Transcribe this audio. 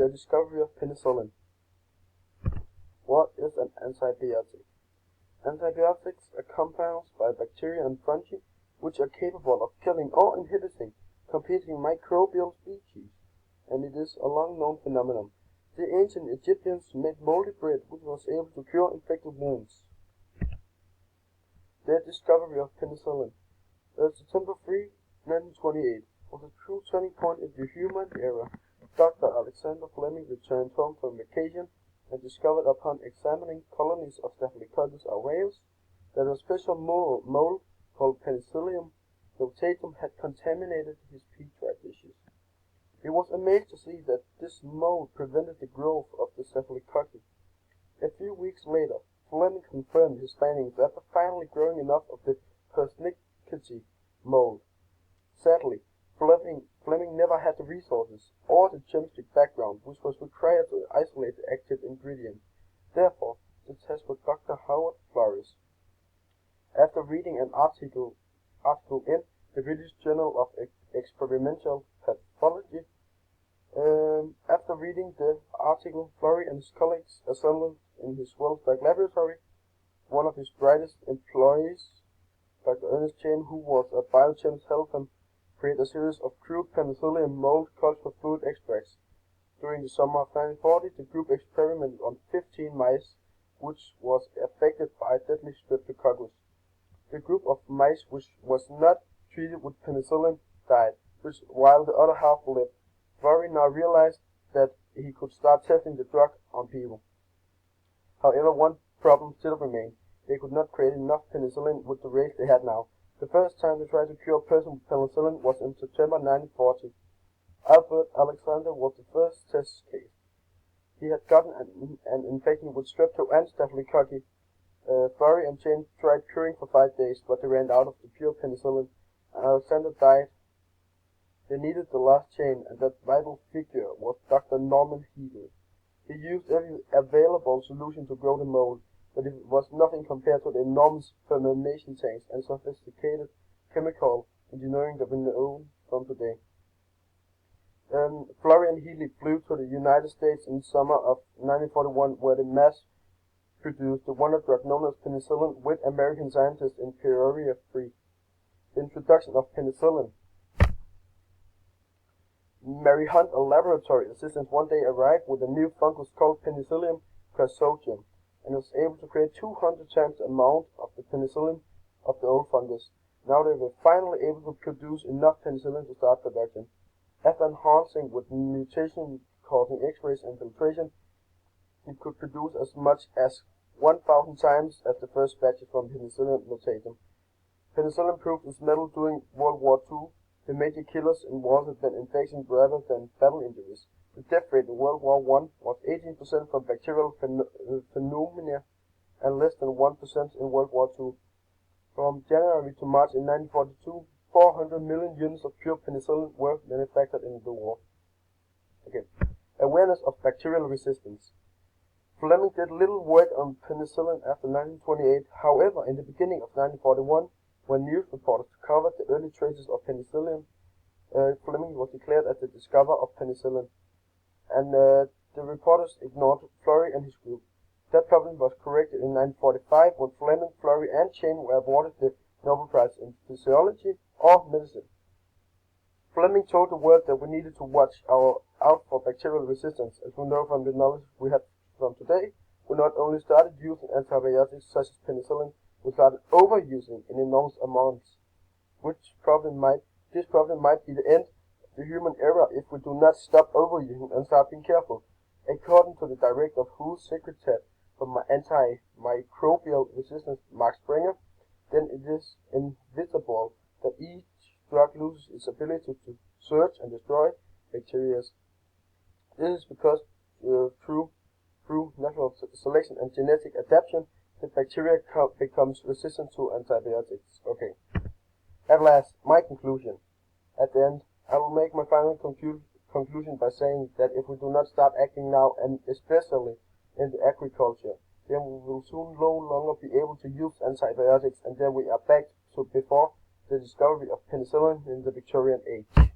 the discovery of penicillin. What is an antibiotic? Antibiotics are compounds by bacteria and fungi which are capable of killing or inhibiting competing microbial species, and it is a long-known phenomenon. The ancient Egyptians made moldy bread which was able to cure infected wounds. The discovery of penicillin. September 3, 1928 was a true turning point in the human era. Dr. Alexander Fleming returned home from vacation and discovered upon examining colonies of Staphylococcus aureus that a special mold called Penicillium notatum had contaminated his petri dishes. He was amazed to see that this mold prevented the growth of the Staphylococcus. A few weeks later, Fleming confirmed his findings after finally growing enough of the Persnickety mold. Sadly, Fleming never had the resources or the chemistry background which was required to isolate the active ingredient. Therefore, the test was Dr. Howard Florey. After reading an article in the British Journal of Experimental Pathology, after reading the article, Florey and his colleagues assembled in his Wellsburg laboratory. One of his brightest employees, Dr. Ernest Chain, who was a biochemist, helped him create a series of crude penicillium mold culture food extracts. During the summer of 1940, the group experimented on 15 mice, which was affected by deadly streptococcus. The group of mice which was not treated with penicillin died, while the other half lived. Florey now realized that he could start testing the drug on people. However, one problem still remained. They could not create enough penicillin with the rates they had now. The first time they tried to cure a person with penicillin was in September 1940. Albert Alexander was the first test case. He had gotten an infection with strepto and staphylococci. Florey and Chain tried curing for 5 days, but they ran out of the pure penicillin, and Alexander died. They needed the last chain, and that vital figure was Dr. Norman Healy. He used every available solution to grow the mold, but it was nothing compared to the enormous fermentation tanks and sophisticated chemical engineering that we know from today. Florey and Healy flew to the United States in summer of 1941, where they mass-produced the wonder drug known as penicillin with American scientists in Peoria Free. The introduction of penicillin. Mary Hunt, a laboratory assistant, one day arrived with a new fungus called Penicillium crassodium, and was able to create 200 times the amount of the penicillin of the old fungus. Now they were finally able to produce enough penicillin to start production. After enhancing with mutation-causing X-rays and filtration, it could produce as much as 1,000 times as the first batches from Penicillium notatum. Penicillin proved its mettle during World War II. The major killers in wars had been infections rather than battle injuries. The death rate in World War I was 18% from bacterial pneumonia and less than 1% in World War II. From January to March in 1942, 400 million units of pure penicillin were manufactured in the war. Again, awareness of bacterial resistance. Fleming did little work on penicillin after 1928. However, in the beginning of 1941, when news reporters covered the early traces of penicillin, Fleming was declared as the discoverer of penicillin, and the reporters ignored Florey and his group. That problem was corrected in 1945 when Fleming, Florey, and Chain were awarded the Nobel Prize in Physiology or Medicine. Fleming told the world that we needed to watch out for bacterial resistance. As we know from the knowledge we have from today, we not only started using antibiotics such as penicillin, we started overusing in enormous amounts. This problem might be the end of the human era if we do not stop overusing and start being careful. According to the director of WHO's Secretariat for Antimicrobial Resistance, Mark Springer, then it is inevitable that each drug loses its ability to search and destroy bacteria. This is because through natural selection and genetic adaptation, the bacteria becomes resistant to antibiotics. Okay. At last, my conclusion. At the end, I will make my final conclusion by saying that if we do not start acting now, and especially in the agriculture, then we will soon no longer be able to use antibiotics, and then we are back to before the discovery of penicillin in the Victorian age.